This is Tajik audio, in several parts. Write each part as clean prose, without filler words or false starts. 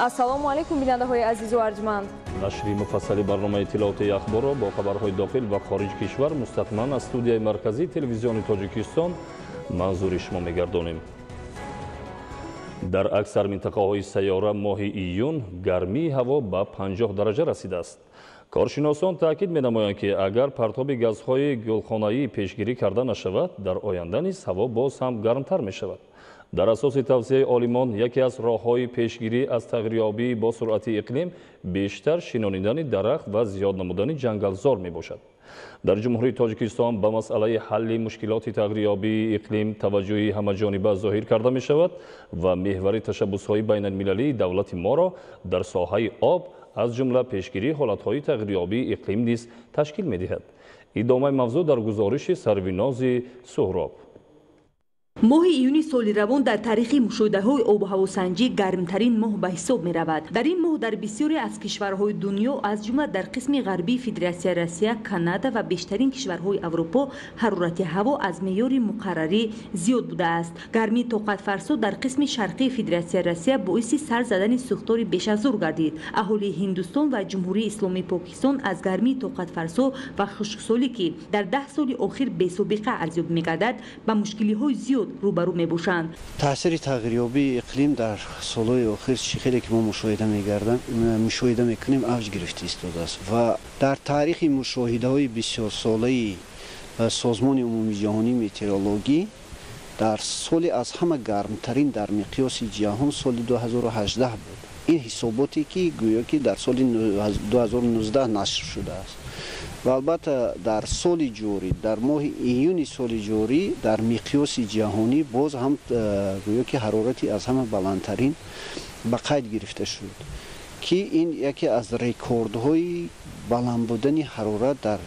ассалому алайкум бинандаҳои азизу арҷманд. нашри муфассали барномаи иттилооти ахборро бо хабарҳои дохил ва хориҷ кишвар мустақиман аз студияи марказии телевизиони тоҷикистон манзури шумо мегардонем. дар аксар минтақаҳои сайёра моҳи июн гармии ҳаво ба 50 дараҷа расидааст. коршиносон таъкид менамоянд ки агар партоби газҳои гулхонаӣ пешгирӣ карда нашавад, дар оянда низ ҳаво боз ҳам гармтар мешавад. дар асоси тавсияи олимон, яке аз роҳҳои пешгирӣ аз тағйирёбии бо суръати иқлим бештар шинонидани дарахт ва зиёд намудани ҷангалзор мебошад. дар ҷумҳурии Тоҷикистон ба масъалаи ҳалли мушкилоти тағйирёбии иқлим таваҷҷӯҳи ҳамаҷониба зоҳир карда мешавад ва меҳвари ташаббусҳои байналмилалии давлати моро дар соҳаи об аз ҷумла пешгирии ҳолатҳои тағйирёбии иқлим низ ташкил медиҳад. идомаи мавзӯъ дар гузориши Сарвинози Суҳроб. моҳи июни соли равон дар таърихи мушоҳидаҳои обуҳавосанҷӣ гармтарин моҳ ба ҳисоб меравад. дар ин моҳ дар бисёре аз кишварҳои дунё аз ҷумла дар қисми ғарбии Федератсияи Россия, Канада ва бештарин кишварҳои Аврупо ҳарорати ҳаво аз меъёри муқаррарӣ зиёд будааст. гармии тоқатфарсо дар қисми шарқии Федератсияи Россия боиси сар задани сӯхтори беш аз зур гардид. аҳолии Ҳиндустон ва Ҷумҳурии Исломии Покистон аз гармии тоқатфарсо ва хушксолӣ ки дар 10 соли охир бесобиқа арзёб мегардад ба мушкилиҳои зиёд рӯбарӯ мебошанд. таъсири тағйирёбии иқлим дар солҳои охир хеле ки мо мушоҳида мекунем авҷ гирифта истодааст ва дар таърихи мушоҳидаҳои бисёрсолаи созмони умумии ҷаҳонии метеорологӣ дар соли аз ҳама гармтарин дар миқёси ҷаҳон соли 2018 буд. ин ҳисоботе ки гӯё ки дар соли 2019 нашр шудааст. ва албатта дар соли ҷорӣ, дар моҳи июни соли ҷорӣ дар миқёси ҷаҳонӣ боз ҳам гӯё ки ҳарорати аз ҳама баландтарин ба қайд гирифта шуд, ки ин яке аз рекордҳои баланд будани ҳарорат дар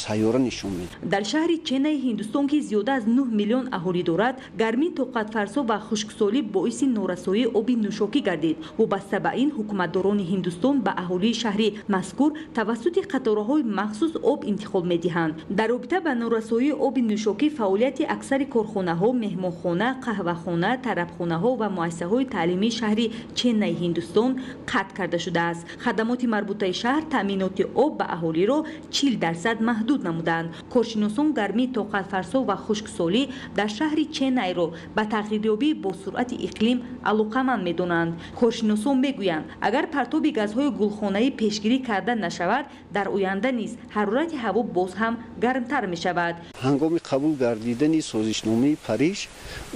сайёра нишон медиҳад. дар шаҳри Ченнаи Ҳиндустон ки зиёда аз 9 миллион аҳолӣ дорад, гармии тоқатфарсо ва хушксолӣ боиси норасоии оби нӯшокӣ гардид. вобаста ба ин ҳукуматдорони Ҳиндустон ба аҳолии шаҳри мазкур тавассути қатораҳои махсус об интиқол медиҳанд. дар робита ба норасоии оби нӯшокӣ фаъолияти аксари корхонаҳо, меҳмонхона, қаҳвахона, тарабхонаҳо ва муассисаҳои таълимии шаҳри Ченнаи Ҳиндустон қатъ карда шудааст. хадамоти марбутаи шаҳр таъминоти об ба аҳолиро 40% маҳдуд намуданд. коршиносон гармии тоқатфарсо ва хушксолӣ дар шаҳри Ченнайро ба тағйирёбии бо суръати иқлим алоқаманд медонанд. коршиносон мегӯянд, агар партоби газҳои гулхонаӣ пешгирӣ карда нашавад, дар оянда низ ҳарорати ҳаво боз ҳам гармтар мешавад. ҳангоми қабул гардидани созишномаи Париж,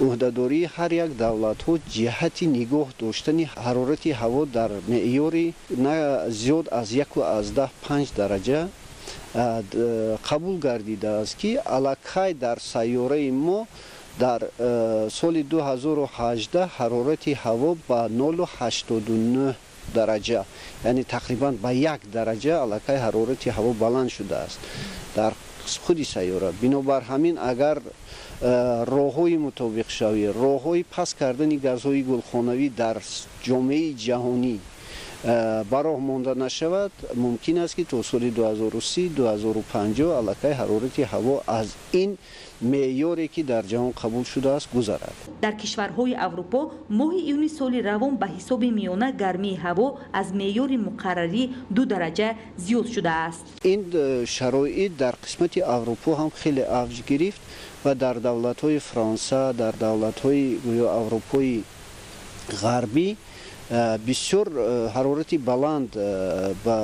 ӯҳдадории ҳар як давлатҳо ҷиҳати нигоҳ доштани ҳарорати ҳаво дар меъёри на зиёд аз 1.5 дараҷа қабул гардидааст, ки аллакай дар сайёраи мо дар соли 2018 ҳарорати ҳаво ба 0.89 дараҷа, яъне тақрибан ба 1 дараҷа аллакай ҳарорати ҳаво баланд шудааст дар худи сайёра. бинобар ҳамин агар роҳҳои мутобиқшавӣ, роҳҳои паст кардани газҳои гулхонавӣ дар ҷомеаи ҷаҳонӣ ба роҳ монда нашавад, мумкин аст ки то соли 2030-2050 аллакай ҳарорати ҳаво аз ин меъёре ки дар ҷаҳон қабул шудааст гузарад. дар кишварҳои Аврупо моҳи июни соли равон ба ҳисоби миёна гармии ҳаво аз меъёри муқаррарӣ 2 дараҷа зиёд шудааст. ин шароит дар қисмати Аврупо ҳам хеле авҷ гирифт ва дар давлатҳои Фронса, дар давлатҳои гӯё Аврупои ғарбӣ бисёр ҳарорати баланд ба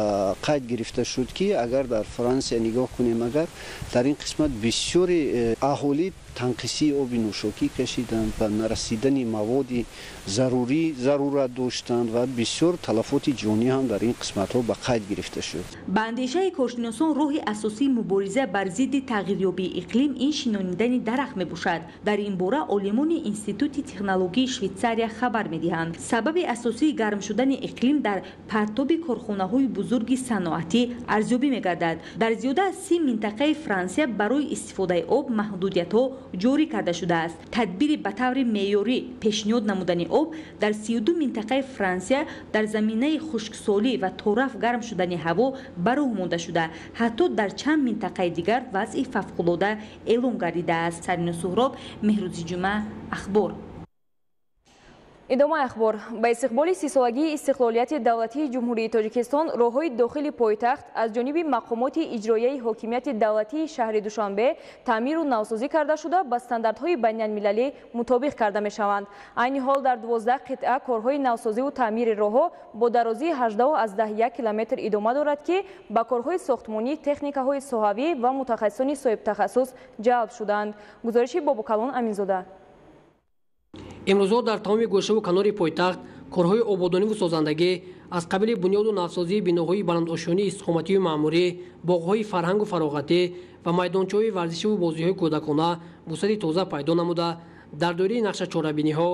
қайд гирифта шуд, ки агар дар Франсия нигоҳ кунем, агар дар ин қисмат бисёри аҳолӣ танқисии оби нӯшокӣ кашиданд ва нарасидани маводи зарурат доштанд ва бисёр талафоти ҷонӣ ҳам дар ин қисматҳо ба қайд гирифта шуд. ба андешаи коршиносон роҳи асосии мубориза бар зидди тағйирёбии иқлим ин шинонидани дарахт мебошад. дар ин бора олимони Институти технологии Швейтсария хабар медиҳанд. сабаби асосии гарм шудани иқлим дар партоби корхонаҳои бузурги саноатӣ арзёбӣ мегардад. дар зиёда аз 30 минтақаи Франсия барои истифодаи об маҳдудиятҳо ҷорӣ карда шудааст. тадбири ба таври меъёрӣ пешниҳод намудани об дар 32 минтақаи Франсия дар заминаи хушксолӣ ва тораф гарм шудани ҳаво ба роҳ монда шуда, ҳатто дар чанд минтақаи дигар вазъи фавқулода эълон гардидааст. Сарвиноз Суҳроб, Меҳрӯзи ҷумъа, ахбор. идома ахбор. Ба истиқболи 30 солагии истиқлолияти давлатии ҷумҳурии Тоҷикистон роҳҳои дохили пойтахт аз ҷониби мақомоти иҷроияи ҳокимияти давлатии шаҳри Душанбе таъмиру навсозӣ карда шуда ба стандартҳои байналмилалӣ мутобиқ карда мешаванд. айни ҳол дар 12 қитъа корҳои навсозиву таъмири роҳҳо бо дарозии 18,1 километр идома дорад ки ба корҳои сохтмонӣ техникаҳои соҳавӣ ва мутахассисони соҳибтахассус ҷалб шуданд. гузориши Бобукалон Аминзода. имрӯзҳо дар тамоми гӯшаву канори пойтахт корҳои ободониву созандагӣ аз қабили бунёду навсозии биноҳои баландошёнии истиқоматию маъмурӣ, боғҳои фарҳангу фароғатӣ ва майдончаҳои варзишиву бозиҳои кӯдакона вусъати тоза пайдо намуда, дар доираи нақшачорабиниҳо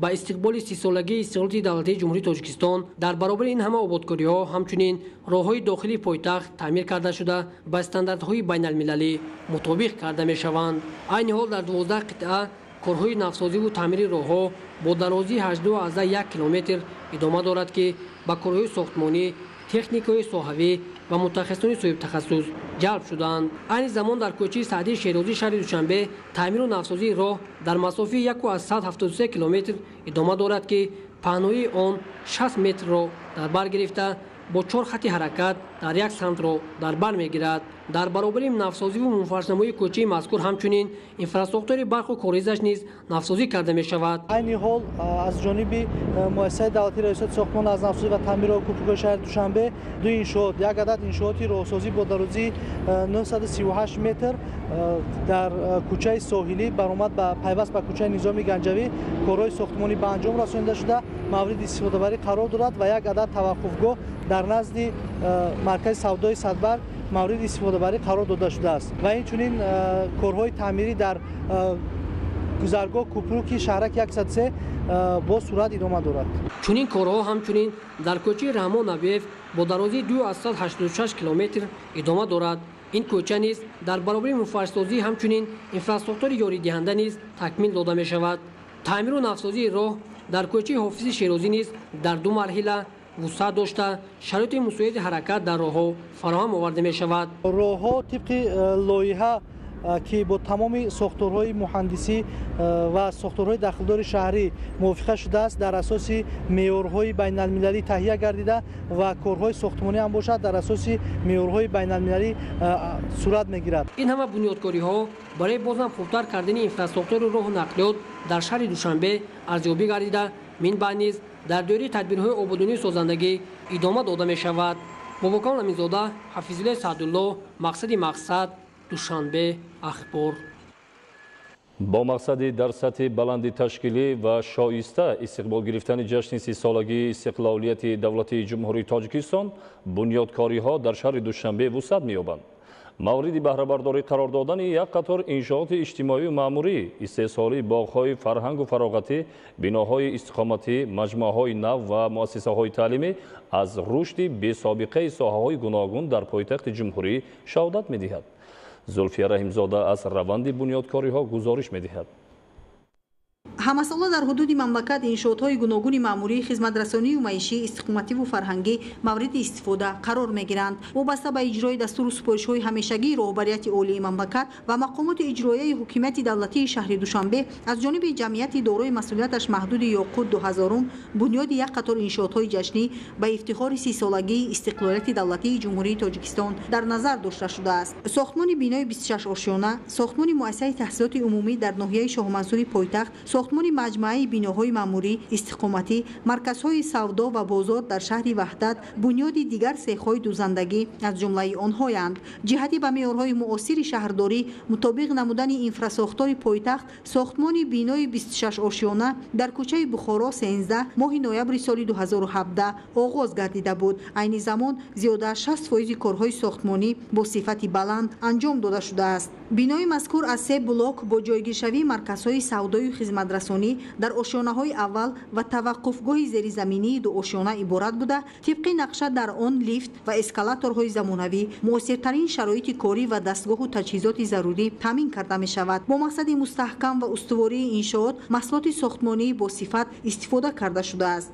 ба истиқболи 30-солагии истиқлолияти давлатии ҷумҳурии Тоҷикистон дар баробари ин ҳама ободкориҳо ҳамчунин роҳҳои дохили пойтахт таъмир карда шуда ба стандартҳои байналмилалӣ мутобиқ карда мешаванд. айни ҳол дар 12 қитъа корҳои навсозиву таъмири роҳҳо бо дарозии 18,1 километр идома дорад ки ба корҳои сохтмонӣ, техникаҳои соҳавӣ ва мутахассисони соҳибтахассус ҷалб шуданд. айни замон дар кӯчаи Саъдии Шерозии шаҳри Душанбе таъмиру навсозии роҳ дар масофаи 173 километр идома дорад ки паҳноии он 60 метрро дар бар гирифта бо 4 хати ҳаракат дар як самтро дар бар мегирад. дар баробари навсозиву мунфаршнамои кӯчаи мазкур ҳамчунин инфраструктураи барқу коризаш низ навсозӣ карда мешавад. айни ҳол аз ҷониби муассисаи давлатии раисати сохтмон аз навсозӣ ва таъмири кӯпрукҳои шаҳри Душанбе ду иншоот, як адад иншооти роҳсозӣ бо дарозии 938 метр дар кӯчаи соҳилӣ баромад ба пайваст ба кӯчаи Низоми Ганҷавӣ корҳои сохтмонӣ ба анҷом расонида шуда мавриди истифодабарӣ қарор дорад ва як адад таваққуфгоҳ дар назди маркази савдои Садбарг мавриди истифодабарӣ қарор дода шудааст ва инчунин корҳои таъмирӣ дар гузаргоҳ кӯпруки шаҳраки 103 бо сурат идома дорад. чунин корҳо ҳамчунин дар кӯчаи Раҳмон Абиев бо дарозии 286 километр идома дорад. ин кӯча низ дар баробари муфарришсозӣ ҳамчунин инфраструктураи ёридиҳанда низ такмил дода мешавад. таъмиру навсозии роҳ дар кӯчаи Ҳофизи Шерозӣ низ дар 2 марҳила вусъат дошта шароити мусоиди ҳаракат дар роҳҳо фароҳам оварда мешавад. роҳҳо тибқи лоиҳа ки бо тамоми сохторҳои муҳандисӣ ва сохторҳои дахилдори шаҳрӣ мувофиқа шудааст дар асоси меъёрҳои байналмилалӣ таҳия гардида ва корҳои сохтмонӣ ҳам бошад дар асоси меъёрҳои байналмилалӣ сурат мегирад. ин ҳама бунёдкориҳо барои бозам хубтар кардани инфраструктураи роҳу нақлиёт дар шаҳри Душанбе арзёбӣ гардида минбаъд низ дар доираи тадбирҳои ободонии созандагӣ идома дода мешавад. Бобукалон Аминзода, Ҳафизуллоҳ Саъдуллоҳ, мақсади мақсад, Душанбе, ахбор. бо мақсади дар сатҳи баланди ташкилӣ ва шоиста истиқбол гирифтани ҷашни 30-солагии истиқлолияти давлатии ҷумҳурии Тоҷикистон бунёдкориҳо дар шаҳри Душанбе вусъат меёбанд. мавриди баҳрабардорӣ қарор додани як қатор иншооти иҷтимоию маъмурӣ, истеҳсолии боғҳои фарҳангу фароғатӣ, биноҳои истиқоматӣ, маҷмӯъаҳои нав ва муассисаҳои таълимӣ аз рушди бесобиқаи соҳаҳои гуногун дар пойтахти ҷумҳурӣ шаҳодат медиҳад. Зулфия Раҳимзода аз раванди бунёдкориҳо гузориш медиҳад. ҳамасола дар ҳудуди мамлакат иншоотҳои гуногуни маъмурӣ, хизматрасонию маишӣ, истиқомативу фарҳангӣ мавриди истифода қарор мегиранд. вобаста ба иҷрои дастуру супоришҳои ҳамешагии роҳбарияти олии мамлакат ва мақомоти иҷроияи ҳокимияти давлатии шаҳри Душанбе аз ҷониби ҷамъияти дорои масъулияташ маҳдуди Ёқут 2000 бунёди як қатор иншоотҳои ҷашнӣ ба ифтихори 30-солагии истиқлолияти давлатии ҷумҳурии Тоҷикистон дар назар дошта шудааст. сохтмони бинои 26 ошёна, сохтмони муассисаи таҳсилоти умумӣ дар ноҳияи Шоҳмансури пойтахт, сохтмони маҷмӯъаи биноҳои маъмурӣ, истиқоматӣ, марказҳои савдо ва бозор дар шаҳри Ваҳдат, бунёди дигар сехҳои дузандагӣ аз ҷумлаи онҳоянд. ҷиҳати ба меъёрҳои муосири шаҳрдорӣ мутобиқ намудани инфрасохтори пойтахт, сохтмони бинои 26 ошёна дар кӯчаи Бухоро 13 моҳи ноябри соли 2017 оғоз гардида буд. айни замон зиёда аз 60% корҳои сохтмонӣ бо сифати баланд анҷом дода шудааст. бинои мазкур аз 3 блок бо ҷойгиршавии марказҳои савдою хизматрасонӣ дар ошёнаҳои аввал ва таваққуфгоҳи зеризаминии 2 ошёна иборат буда, тибқи нақша дар он лифт ва эскалаторҳои замонавӣ, муосиртарин шароити корӣ ва дастгоҳу таҷҳизоти зарурӣ таъмин карда мешавад. бо мақсади мустаҳкам ва устувории иншоот маҳсулоти сохтмонӣ бо сифат истифода карда шудааст.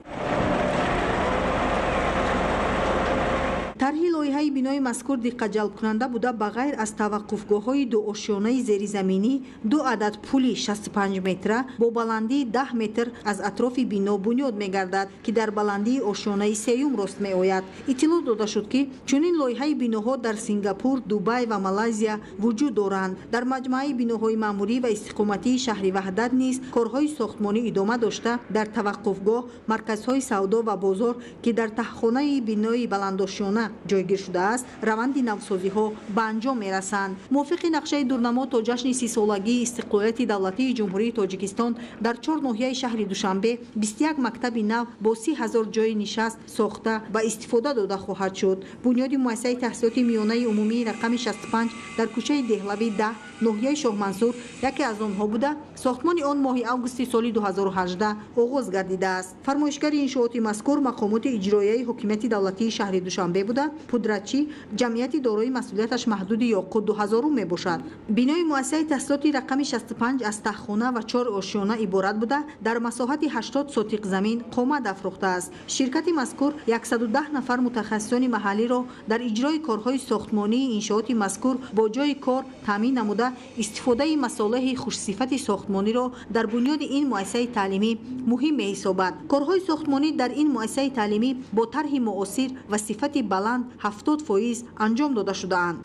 тарҳи лоиҳаи бинои мазкур диққатҷалбкунанда буда ба ғайр аз таваққуфгоҳҳои дуошёнаи зеризаминӣ 2 адад пули 65 метра бо баландии 10 метр аз атрофи бино бунёд мегардад, ки дар баландии ошёнаи сеюм рост меояд. иттилоъ дода шуд, ки чунин лоиҳаи биноҳо дар Сингапур, Дубай ва Малайзия вуҷуд доранд. дар маҷмӯаи биноҳои маъмурӣ ва истиқоматии шаҳри ваҳдат низ корҳои сохтмонӣ идома дошта, дар таваққуфгоҳ, марказҳои савдо ва бозор, ки дар таҳхонаи бинои баландошёна ҷойгир шудааст, раванди навсозиҳо ба анҷом мерасанд. мувофиқи нақшаи дурнамо то ҷашни 30-солагии истиқлолияти давлатии ҷумҳурии Тоҷикистон дар 4 ноҳияи шаҳри Душанбе 21 мактаби нав бо 30 000 ҷойи нишаст сохта ва истифода дода хоҳад шуд. бунёди муассисаи таҳсилоти миёнаи умумии рақами 65 дар кӯчаи Деҳлавӣ 10 ноҳияи Шоҳмансур яке аз онҳо буда сохтмони он моҳи августи соли 2018 оғоз гардидааст. фармоишгари иншооти мазкур мақомоти иҷроияи ҳокимияти давлатии шаҳри Душанбе буда пудратчӣ ҷамъияти дорои масъулияташ маҳдуди Ёқут 2000 мебошад. бинои муассисаи таҳсилоти рақами 65 аз таҳхона ва 4 ошёна иборат буда дар масоҳати 80 сотиқ замин қомат афрохтааст. ширкати мазкур 110 нафар мутахассисони маҳаллиро дар иҷрои корҳои сохтмонии иншооти мазкур бо ҷойи кор таъмин намуда истифодаи масолиҳи хушсифати сохтмониро дар бунёди ин муассисаи таълимӣ муҳим меҳисобад. корҳои сохтмонӣ дар ин муассисаи таълимӣ бо тарҳи муосир ва сифати баланд 70% анҷом дода шудаанд.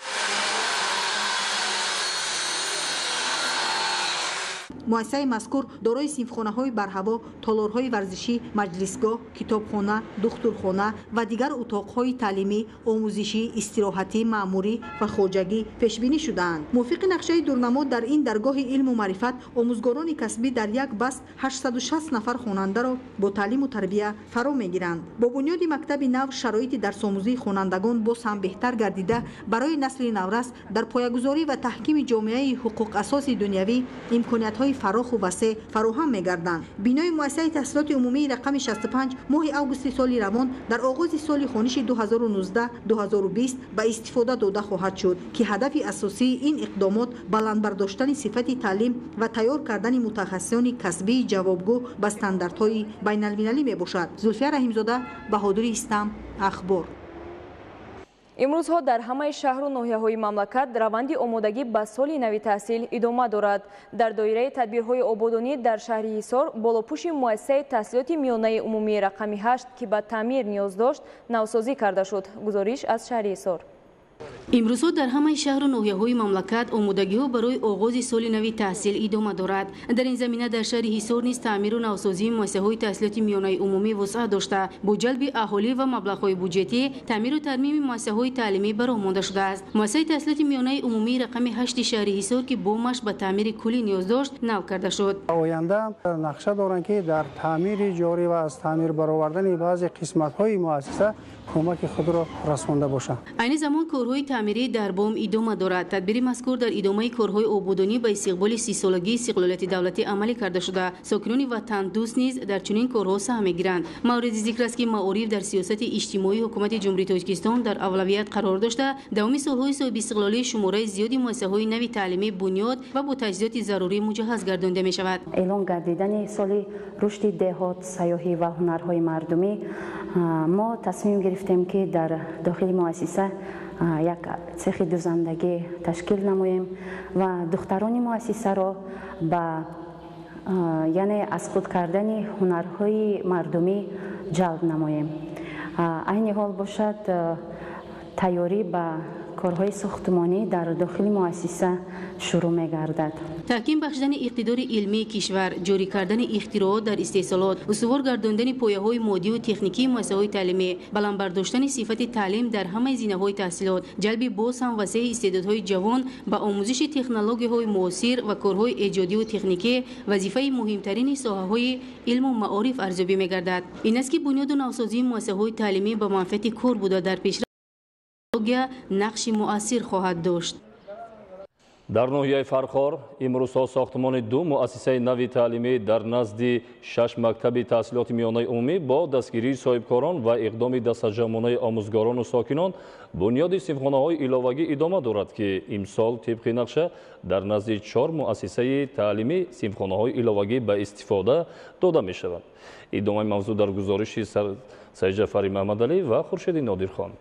муассисаи мазкур дорои синфхонаҳои барҳаво, толорҳои варзишӣ, маҷлисгоҳ, китобхона, духтурхона ва дигар утоқҳои таълимӣ, омӯзишӣ, истироҳатӣ, маъмурӣ ва хоҷагӣ пешбинӣ шудаанд. мувофиқи нақшаи дурнамо дар ин даргоҳи илму маърифат омӯзгорони касбӣ дар як баст 860 нафар хонандаро бо таълиму тарбия фаро мегиранд. бо бунёди мактаби нав шароити дарсомӯзии хонандагон боз ҳам беҳтар гардида, барои насли наврас дар поягузорӣ ва таҳкими ҷомеаи ҳуқуқ асоси дунявӣ имкониятҳои фароху васеъ фароҳам мегарданд. бинои муассисаи таҳсилоти умумии рақами 65 моҳи августи соли равон дар оғози соли хониши 2019-2020 ба истифода дода хоҳад шуд, ки ҳадафи асосии ин иқдомот баландбардоштани сифати таълим ва тайёр кардани мутахассисони касбии ҷавобгӯ ба стандартҳои байналмилалӣ мебошад. зулфия раҳимзода, баҳодури истам, ахбор. имрӯзҳо дар ҳамаи шаҳру ноҳияҳои мамлакат раванди омодагӣ ба соли нави таҳсил идома дорад. дар доираи тадбирҳои ободонӣ дар шаҳри Ҳисор болопӯши муассисаи таҳсилоти миёнаи умумии рақами 8 ки ба таъмир ниёз дошт навсозӣ карда шуд. гузориш аз шаҳри Ҳисор. имрӯзҳо дар ҳамаи шаҳру ноҳияҳои мамлакат омодагиҳо барои оғози соли нави таҳсил идома дорад. дар ин замина дар шаҳри Ҳисор низ таъмиру навсозии муассисаҳои таҳсилоти миёнаи умумӣ вусъат дошта, бо ҷалби аҳолӣ ва маблағҳои буҷетӣ таъмиру тармими муассисаҳои таълимӣ бароҳ монда шудааст. муассисаи таҳсилоти миёнаи умумии рақами 8 шаҳри Ҳисор ки бомаш ба таъмири куллӣ ниёз дошт, нав карда шуд. оянда нақша доранд, ки дар таъмири ҷорӣ ва аз таъмир баровардани баъзе қисматҳои муассиса кӯмаки худро расонда бошанд. айни замон корҳои таъмирӣ дар бом идома дорад. тадбири мазкур дар идомаи корҳои ободонӣ ба истиқболи 30-солагии истиқлолияти давлатӣ амалӣ карда шуда, сокинони ватандӯст низ дар чунин корҳо саҳм мегиранд. мавриди зикр аст, ки маориф дар сиёсати иҷтимоии ҳукумати ҷумҳурии Тоҷикистон дар авлавият қарор дошта, давоми солҳои соҳиби истиқлолӣ шумораи зиёди муассисаҳои нави таълимӣ бунёд ва бо таҷҳизоти зарурӣ муҷаҳҳаз гардонида мешавад. эълон гардидани соли рушди деҳот, сайёҳӣ ва ҳунарҳои мардумӣ, мо тасмим гирифтем, ки дар дохили муассиса як цехи дӯзандагӣ ташкил намоем ва духтарони муассисаро ба яъне аз худ кардани ҳунарҳои мардумӣ ҷалб намоем. айни ҳол бошад тайёрӣ ба корҳои сохтмонӣ дар дохили муассиса шурӯъ мегардад. таҳким бахшидани иқтидори илмии кишвар, ҷорӣ кардани ихтироот дар истеҳсолот, устувор гардондани пояҳои моддию техникии муассисаҳои таълимӣ, баландбардоштани сифати таълим дар ҳамаи зинаҳои таҳсилот, ҷалби боз ҳам васеъи истеъдодҳои ҷавон ба омӯзиши технологияҳои муосир ва корҳои эҷодию техникӣ вазифаи муҳимтарини соҳаҳои илму маориф арзёбӣ мегардад. ин аст, ки бунёду навсозии муассисаҳои таълимӣ ба манфиати кор буда дар пешрафти технология нақши муассир хоҳад дошт. дар ноҳияи Фархор имрӯзҳо сохтмони 2 муассисаи нави таълимӣ дар назди 6 мактаби таҳсилоти миёнаи умумӣ бо дастгирии соҳибкорон ва иқдоми дастаҷамонаи омӯзгорону сокинон бунёди синфхонаҳои иловагӣ идома дорад, ки имсол тибқи нақша дар назди 4 муассисаи таълимӣ синфхонаҳои иловагӣ ба истифода дода мешаванд. идомаи мавзӯъ дар гузориши Саидҷафари Маҳмадалӣ ва Хуршеди Нодирхон.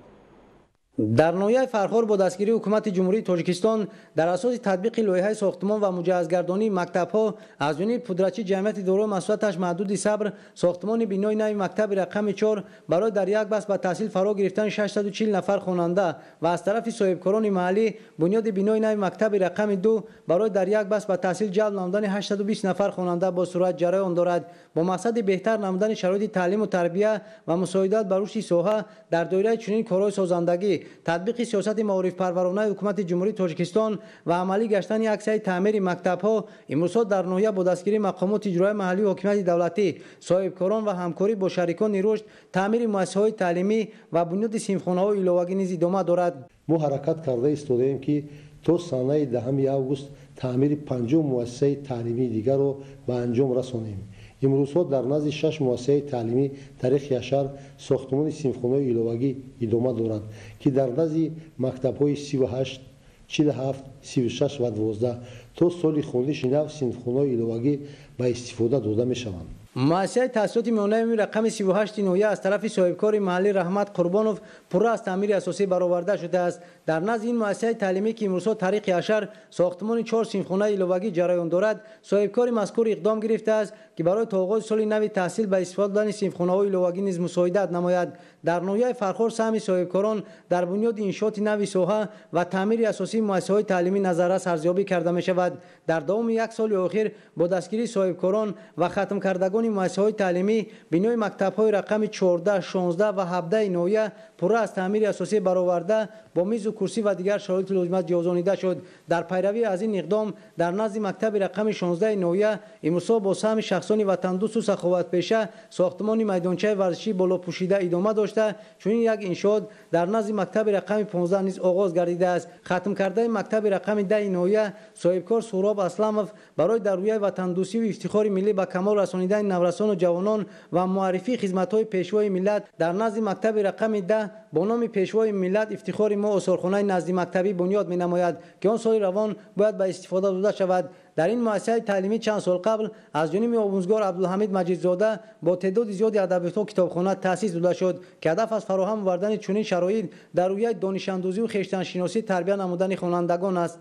در نویه فرخار با دستگیری حکومت جمهوری تاجیکستان در اساس تطبیق لایحه ساختمان و مجهزگردانی مکتب‌ها از جانب پودرچی جمعیت دارای مسئولیتش محدود صبر ساختمان بنای نو مکتب رقم 4 برای در یک بس به تحصیل فرا گرفتن 640 نفر خواننده و از طرف صاحبکاران محلی بنیاد بنای نو مکتب رقم 2 برای در یک بس به تحصیل جلب نمودن 820 نفر خواننده با سرعت جریان دارد با مقصد بهتر نمودن شرایط تعلیم و تربیت و مساعدت بر رشد ساحه در دایره چنین کارهای سازندگی تطبیق سیاست معارف پرورانه حکومت جمهوری تاجیکستان و عملی گشتن عکس‌های تعمیر مکتب‌ها امروز در ناحیه با دستگیری مقامات اجرایی محلی و حکومت دولتی صاحبکاران و همکاری با شریکان رشد تعمیر مؤسسه‌های تعلیمی و بنیاد صنفخانه‌های ایلوگی نیز ادامه دارد. ما حرکت کرده ایستادیم که تا سانه 10 آگوست تعمیر 50 مؤسسه تعلیمی دیگر را به انجام رسانیم. امروزها در نزد 6 مؤسسه تعلیمی در خیاشهر ساختمان صنفخانه‌های ایلوگی ادامه دارد که در نزد مکتب‌های 38 47 36 و 12 تا سال خوندش نو صنفخانه‌های ایلوگی به استفاده داده می‌شوند. مؤسسه تحصیلات میانه رقم 38 نویه از طرف صاحبکار محلی رحمت قربانوف پوره از تعمیر اساسی برآورده شده است. در نزد این مؤسسه تعلیمی که امروز طریق اشر ساختمان 4 صنفخانه ایلوگی جریان دارد صاحبکار مذکور اقدام گرفته است که برای تا آغاز سال نو تحصیل به استفاده دادن صنفخانه‌های ایلوگی نیز مساعدت نماید. در نویه فرخار سهم صاحبکاران در بنیاد انشاءات نوی ساحه و تعمیر اساسی مؤسسه‌های تعلیمی نظررس ارزیابی کرده می شود. در دوام یک سال اخیر با دستگیری صاحبکاران و ختم کردگان مؤسسه‌های تعلیمی بنای مکتب‌های رقم 14 16 و 17 نویه پوره از تعمیر اساسی برآورده با میز و کرسی و دیگر شرایط لازمه جایگزینیده شد. در پیروی از این اقدام در نزد مکتب رقم 16 نویه امروز با سهم شخصان وطن دوست و سخاوت پیشه ساختمان میدانچه ورزشی بالا پوشیده ادامه داشته چون یک انشاء در نزد مکتب رقم 15 نیز آغاز گردیده است. ختم کرده مکتب رقم 10 نویه صاحبکار سهراب اسلمов برای در روی وطن دوستی و افتخار ملی به کمال رسانیدن نورسان و جوانان و معرفی خدمت‌های پیشوای ملت در نزد مکتب رقم 10 با نام پیشوای ملت افتخار ما آثارخانه نزدی مکتبی بنیاد می‌نماید که آن سال روان باید به استفاده داده شود. در این مؤسسه تعلیمی چند سال قبل از جانب آموزگار عبدالحمید مجیدزاده با تعداد زیادی ادبیات و کتابخانه تأسیس داده شد که هدف از فراهم آوردن چنین شرایط در روی دانش‌اندوزی و خویشتن‌شناسی تربیت نمودن خوانندگان است.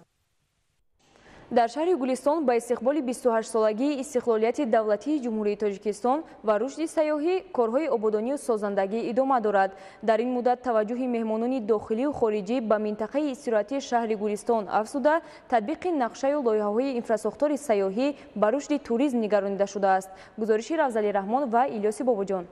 در شهر گلستان با استقبال 28 سالگی استقلالیت دولتی جمهوری تاجیکستان و رشد سیاحی کارهای آبادانی و سازندگی ادامه دارد. در این مدت توجه مهمانان داخلی و خارجی به منطقه استراحتی شهر گلستان افزوده تطبیق نقشه و لایحه‌های اینفراساختور سیاحی به رشد توریسم نگرانیده شده است. گزارش رفضلی رحمان و الیاس باباجان.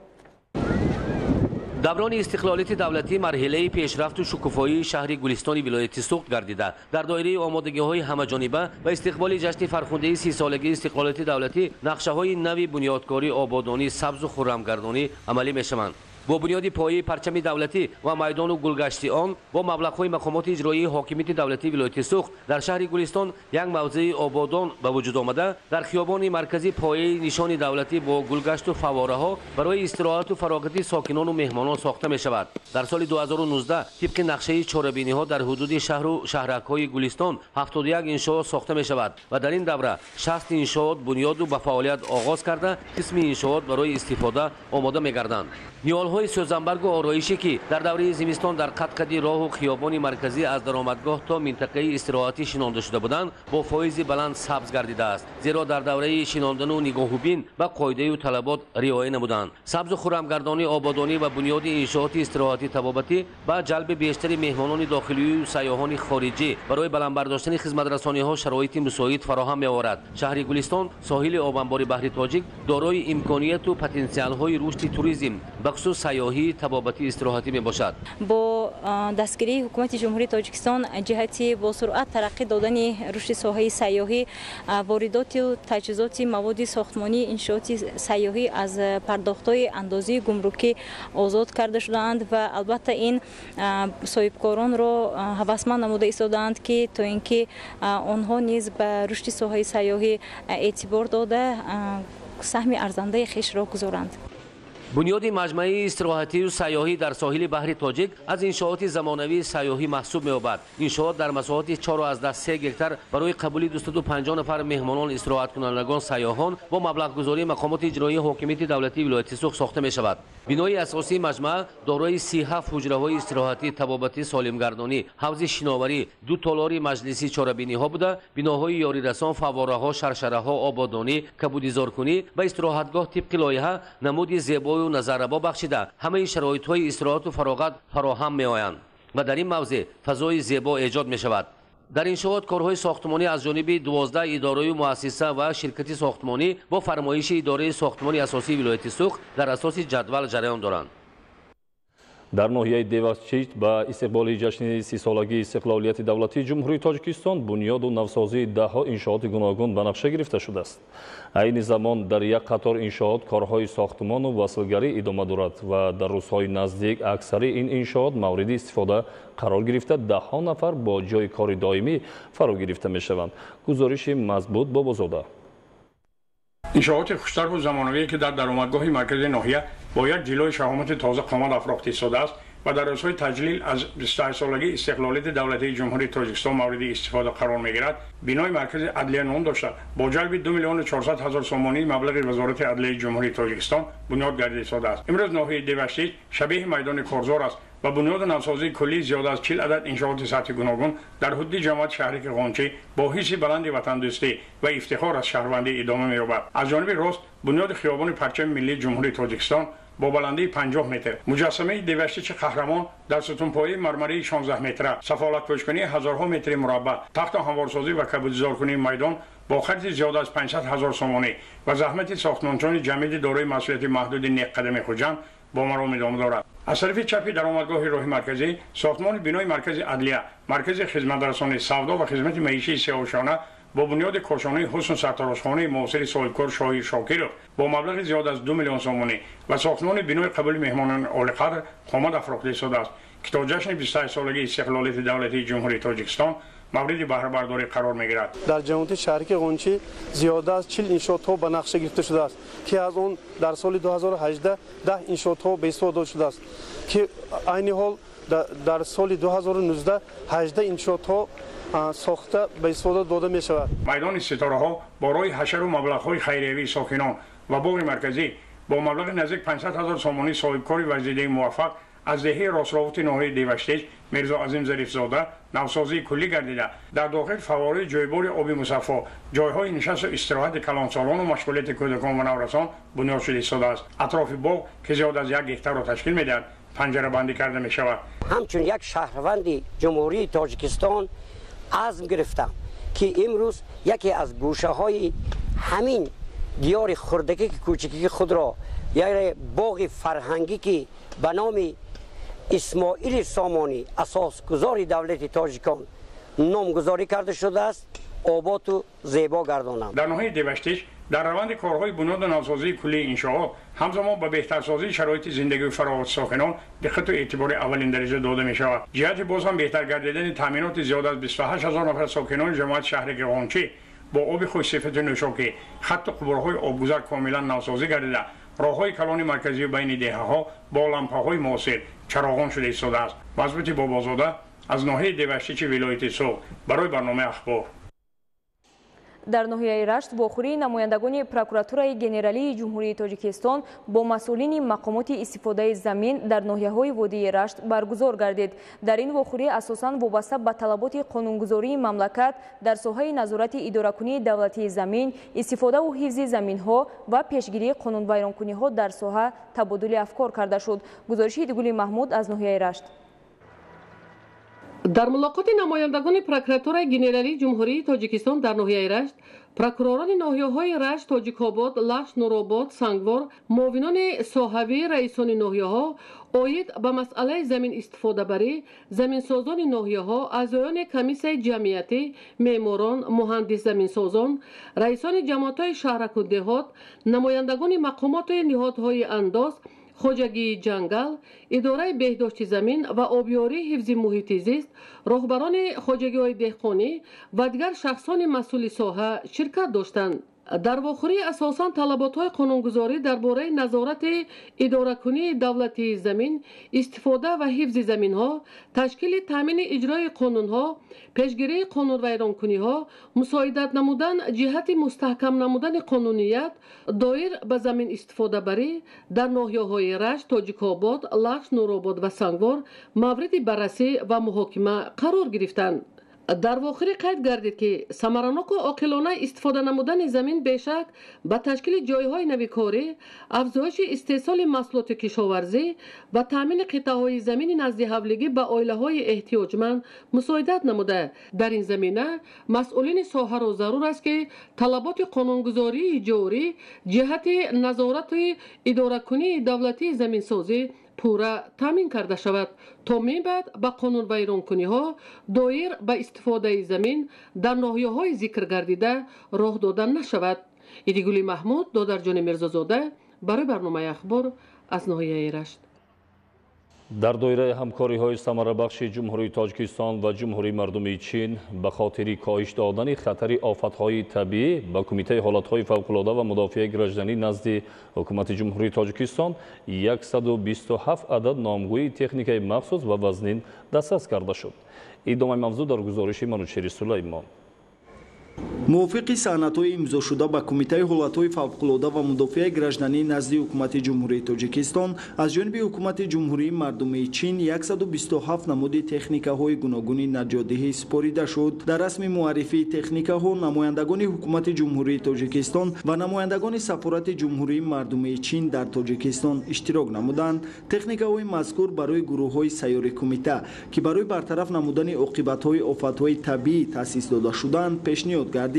دوران استقلالیت دولتی مرحله پیشرفت و شکوفایی شهر گلستان ولایت سوخت گردیده در دایره آمادگی‌های همه‌جانبه و استقبال جشن فرخنده 30 سالگی استقلالیت دولتی نقشه‌های نوی بنیادکاری آبادانی سبز و خرمگردانی عملی می‌شوند. با بنیاد پایه پرچم دولتی و میدان و گلگشتی آن با مبلغ‌های مقامات اجرایی حاکمیت دولتی ولایت سوخت در شهر گلستان یک موضع آبادان به وجود آمده در خیابان مرکزی پایه نشان دولتی با گلگشت و فواره‌ها برای استراحت و فراغتی ساکنان و مهمانان ساخته می شود. در سال 2019 طبق نقشه چهاربینی‌ها در حدود شهر و شهرک‌های گلستان 71 انشاء ساخته می شود و در این دوره 60 انشاءات بنیاد و به فعالیت آغاز کرده قسم انشاءات برای استفاده آماده می گردند. نیال‌های سوزنبرگ و آرایشی که در دوره زمستان در قدقدی راه و خیابان مرکزی از درآمدگاه تا منطقه استراحتی شنانده شده بودند با فایز بلند سبز گردیده است زیرا در دوره شناندن و نگاهوبین به قاعده و طلبات رعایت نمودند. سبز و خرمگردانی آبادانی و بنیاد انشاءات استراحتی طبابتی با جلب بیشتر مهمانان داخلی و سیاحان خارجی برای بلند برداشتن خدمت رسانی‌ها شرایط مساعد فراهم می‌آورد. شهر گلستان ساحل آبانبار بحر تاجیک دارای امکانیت و پتانسیل‌های رشد توریسم بخصوص سیاحی طبابتی استراحتی می باشد. با دستگیری حکومت جمهوری تاجیکستان جهتی با سرعت ترقی دادن رشد ساحه سیاحی واردات و تجهیزات مواد ساختمانی انشاءات سیاحی از پرداخت‌های اندازه گمرکی آزاد کرده شدند و البته این صاحبکاران را هوسمند نموده ایستادند که تا اینکه آنها نیز به رشد ساحه سیاحی اعتبار داده سهم ارزنده خویش را گذارند. بنیاد مجمع استراحتی و سیاحی در ساحل بحر تاجیک از انشاءات زمانوی سیاحی محسوب می‌یابد. انشاءات در مساحت 4.3 هکتار برای قبول 250 نفر مهمانان استراحت کنندگان سیاحان با مبلغ گذاری مقامات اجرایی حاکمیت دولتی ولایت سوخت ساخته می‌شود. بنای اساسی مجمع دارای 37 حجره‌های استراحتی، طبابتی، سالمگردانی، حوض شناوری، 2 تالار مجلسی چهاربینی‌ها بوده، بناهای یاری رسان، فواره‌ها، شرشره‌ها، آبادانی، کبودیزارکنی و استراحتگاه طبق لایحه نمود زیبا و نظربا بخشیده همه شرایط‌های استراحت و فراغت فراهم می‌آیند و در این موضع فضای زیبا ایجاد می‌شود. در انشاءات کارهای ساختمانی از جانب 12 اداره و مؤسسه و شرکت ساختمانی با فرمایش اداره ساختمانی اساسی ولایت سوخت در اساس جدول جریان دارند. در ناحیه دیوسچیت با استقبال جشن 30 سالگی استقلالیت دولتی جمهوری تاجیکستان بنیاد و نوسازی ده‌ها انشاءات گوناگون به نقشه گرفته شده است. عین زمان در یک قطار انشاءات کارهای ساختمان و وصلگری ادامه دارد و در روزهای نزدیک اکثر این انشاءات مورد استفاده قرار گرفته ده‌ها نفر با جای کار دائمی فرا گرفته می‌شوند. گزارش مضبوط بابازاده. انشاءات خوش‌طرح و زمانویی که در درآمدگاه مرکز ناحیه با یک جلوه شهامت تازه قامت افراخته شده است و در روزهای تجلیل از 28 سالگی استقلالیت دولتی جمهوری تاجیکستان مورد استفاده قرار می‌گیرد. بنای مرکز عدلیه نام داشته با جلب 2,400,000 سومانی مبلغ وزارت عدلیه جمهوری تاجیکستان بنیاد گردیده شده است. امروز ناحیه دیوشتی شبیه میدان کارزار است و بنیاد نوسازی کلی زیاده از 40 عدد انشاءات سطحی گوناگون در حدود جماعت شهری قونچی با حس بلند وطن دوستی و افتخار از شهروندی ادامه می‌یابد. از جانب راست بنیاد خیابان پرچم ملی جمهوری تاجیکستان با بلندی 50 متر، مجسمه دیوشتی قهرمان در ستونپایه مرمری 16 متره، سفالت پوشکنی هزارها متر مربع، تخت هموارسازی و کبودیزارکنی میدان با خرج زیاده از 500,000 سومانی و زحمت ساختمانچان جمعیت دارای مسئولیت محدود نیک قدم خوجند با مرام ادامه دارد. از طرف چپی درآمدگاه راه مرکزی ساختمان بنای مرکز عدلیه، مرکز خدمترسانی، سودا و خدمت معیشتی سیاوشانه با بنیاد کاشانه حسن سرتاراشخانه معاصر صاحبکار شاهی شاکرov با مبلغ زیاد از 2 میلیون سومانی و ساختمان بنای قبول مهمانان عالی‌قدر قامت افراخته شده است که تا جشن 28 سالگی استقلالیت دولتی جمهوری تاجیکستان مورد بهره برداری قرار می‌گیرد. در جمعیت شهری قونچی زیاده از 40 انشاءات‌ها به نقشه گرفته شده است که از آن در سال 2018 10 انشاءات‌ها به استفاده داده شده است که عین حال در سال 2019 18 انشاءات‌ها ساخته به استفاده داده می شود. میدان ستاره ها برای حشر و مبلغ های خیریوی ساکنان و باغ مرکزی با مبلغ نزدیک 500,000 سومانی صاحبکار وزیده موفق از دهه راستراوت ناحیه دیوشتیج میرزا عظیم ظریف زاده نوسازی کلی گردیده. در داخل فواره جایبار آبی مصفا، جایهای نشست و استراحت کلانسالان و مشغولیت کودکان و نورسان بنیاد شده است. اطراف باغ که زیاد از 1 هکتار را تشکیل می‌دهد پنجره بندی کرده می شود. همچون یک شهروند جمهوری تاجیکستان عزم گرفتم که امروز یکی از گوشه های همین دیار خردکی کوچکی خود را یک باغ فرهنگی که به نام اسماعیل سامانی اساسگزار دولت تاجیکان نامگذاری کرده شده است آباد و زیبا گردانم. در ناحیه دیوشتیج در روند کارهای بنیاد نوسازی کلی انشاءات همزمان به بهترسازی شرایط زندگی و فراغت ساکنان دقت و اعتبار اولین درجه داده می شود. جهت باز هم بهتر گردیدن تامینات زیاده از 28,000 نفر ساکنان جماعت شهری قونچی با آب خوش صفت نوشاکی، خط قبورهای آبگذر کاملا نوسازی گردیده. راههای کلان مرکزی بین دهه‌ها با لامپ‌های معاصر چراغان شده ایستاده است. مضبوط بابازاده از ناحیه دیوشتیج ولایت سوخت برای برنامه اخبار. در ناحیه رشت وخوری نمایندگان پروکوراتورای گنرالی جمهوری تاجیکستان با مسئولین مقامات استفاده زمین در ناحیه‌های وادی رشت برگزار گردید. در این وخوری اساساً وابسته به طلبات قانونگذاری مملکت در ساحه نظارت اداره‌کنی دولتی زمین، استفاده و حفظ زمین‌ها و پیشگیری قانون‌ویرانکنی‌ها در ساحه تبادل افکار کرده شد. گزارش دیگولی محمود از ناحیه رشت. در ملاقات نمایندگان پروکوراتورای گنرالی جمهوری تاجیکستان در ناحیه رشت، پروکوروران ناحیه‌های رشت، تاجیک‌آباد، لشت، نورآباد، سنگوار، معاونان ساحوی رئیسان ناحیه‌ها اوید به مسئله زمین استفاده بری، زمینسازان ناحیه‌ها، اعضایان کمیسیون جمعیتی، معماران، مهندس زمینسازان، رئیسان جماعت‌های شهرک و دهات، نمایندگان مقامات نهادهای انداز، خوجگی جنگل، اداره بهداشت زمین و آبیاری حفظ محیط زیست، راهبران خوجگی‌های دهقانی و دیگر شخصان مسئول ساحه شرکت داشتند. дар вохӯрӣ асосан талаботҳои қонунгузорӣ дар бораи назорати идоракунии давлати замин, истифода ва ҳифзи заминҳо, ташкили таъмини иҷрои қонунҳо, пешгирии қонунвайронкуниҳо, мусоидат намудан ҷиҳати мустаҳкам намудани қонуният доир ба заминистифодабарӣ дар ноҳияҳои Рашт, Тоҷикобод, Лахш, Нуробод ва Сангвор мавриди баррасӣ ва муҳокима қарор гирифтанд. дар вохӯрӣ қайд гардид ки самараноку оқилона истифода намудани замин бешак ба ташкили ҷойҳои навикорӣ, афзоиши истеҳсоли маҳсулоти кишоварзӣ ва таъмини қитъаҳои замини назди ҳавлигӣ ба оилаҳои эҳтиёҷманд мусоидат намуда, дар ин замина масъулини соҳаро зарур аст ки талаботи қонунгузории ҷорӣ ҷиҳати назорати идоракунии давлатии заминсозӣ пурра таъмин карда шавад, то мебад ба қонунвайронкуниҳо доир ба истифодаи замин дар ноҳияҳои зикр гардида роҳ дода нашавад. Идигули Маҳмуд, Додарҷони Мирзозода, барои барномаи ахбор аз ноҳияи Рашт. дар доираи ҳамкориҳои самарабахши ҷумҳурии Тоҷикистон ва ҷумҳурии мардуми Чин ба хотири коҳиш додани хатари офатҳои табиӣ ба Кумитаи ҳолатҳои фавқулода ва мудофиаи гражданӣ назди ҳукумати ҷумҳурии Тоҷикистон 127 адад номгӯи техникаи махсус ва вазнин дастрас карда шуд. идомаи мавзӯъ дар гузориши Манучери Сулаймон. мувофиқи санадҳои имзошуда ба Кумитаи ҳолатҳои фавқулода ва мудофиаи гражданӣ назди ҳукумати ҷумҳурии Тоҷикистон аз ҷониби ҳукумати ҷумҳурии мардумии Чин 127 намуди техникаҳои гуногуни наҷотдиҳӣ супорида шуд. дар расми муаррифии техникаҳо намояндагони ҳукумати ҷумҳурии Тоҷикистон ва намояндагони сафорати ҷумҳурии мардумии Чин дар Тоҷикистон иштирок намуданд. техникаҳои мазкур барои гурӯҳҳои сайёри кумита ки барои бартараф намудани оқибатҳои офатҳои табиӣ таъсис дода шуданд пешниҳод гардид.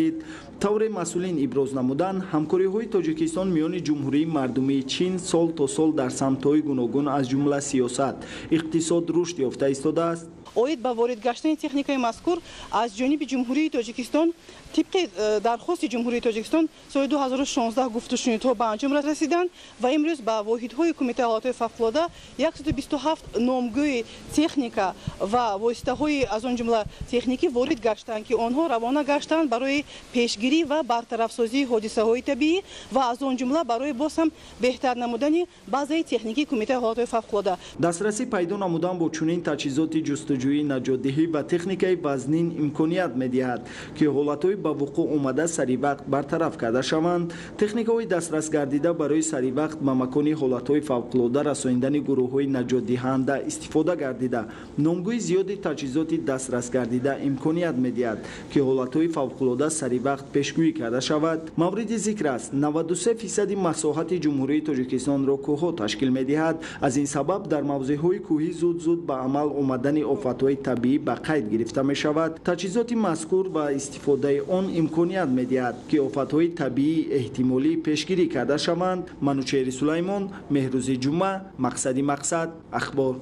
тавре масъулин иброз намуданд ҳамкориҳои Тоҷикистон миёни ҷумҳурии мардумии Чин сол то сол дар самтҳои гуногун аз ҷумла сиёсат, иқтисод рушд ёфта истодааст. оид ба ворид гаштани техникаи мазкур аз ҷониби ҷумҳурии Тоҷикистон тибқи дархости ҷумҳурии Тоҷикистон соли 2016 гуфтушунидҳо ба анҷом расиданд ва имрӯз ба воҳидҳои Кумитаи ҳолатҳои фавқулода 127 номгӯи техника ва воситаҳои аз он ҷумла техникӣ ворид гаштанд ки онҳо равона гаштанд барои пешгирӣ ва бартарафсозии ҳодисаҳои табиӣ ва аз он ҷумла барои боз ҳам беҳтар намудани базаи техникии Кумитаи ҳолатҳои фавқулода. дастрасӣ пайдо намудан бо чунин таҷҳизоти ҷустуҷӯии наҷотдиҳӣ ва техникаи вазнин имконият медиҳад ки ҳолатҳои ба вуқӯъ омада саривақт бартараф карда шаванд. техникаҳои дастрас гардида барои саривақт ба макони ҳолатҳои фавқулода расониндани гурӯҳҳои наҷотдиҳанда истифода гардида номгӯи зиёди таҷҳизоти дастрас гардида имконият медиҳад ки ҳолатҳои фавқулода саривақт пешгӯӣ карда шавад. мавриди зикр аст 93% масоҳати ҷумҳурии Тоҷикистонро кӯҳҳо ташкил медиҳад. аз ин сабаб дар мавзеъҳои кӯҳӣ зуд ба амал омадани офатҳои табиӣ ба қайд гирифта мешавад. таҷҳизоти мазкур ва истифодаи он имконият медиҳад ки офатҳои табиӣ эҳтимолӣ пешгирӣ карда шаванд. Манучери Сулаймон, Меҳрӯзи Ҷумъа, Мақсади Мақсад, Ахбор.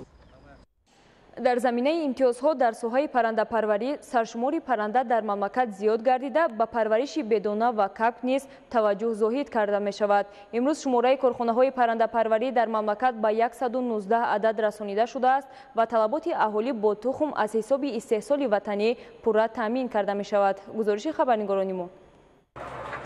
дар заминаи имтиёзҳо дар соҳаи паррандапарварӣ саршумори парранда дар мамлакат зиёд гардида ба парвариши бедона ва кабк низ таваҷҷӯҳ зоҳид карда мешавад. имрӯз шумораи корхонаҳои паррандапарварӣ дар мамлакат ба 119 адад расонида шудааст ва талаботи аҳолӣ бо тухм аз ҳисоби истеҳсоли ватанӣ пурра таъмин карда мешавад. гузориши хабарнигорони мо.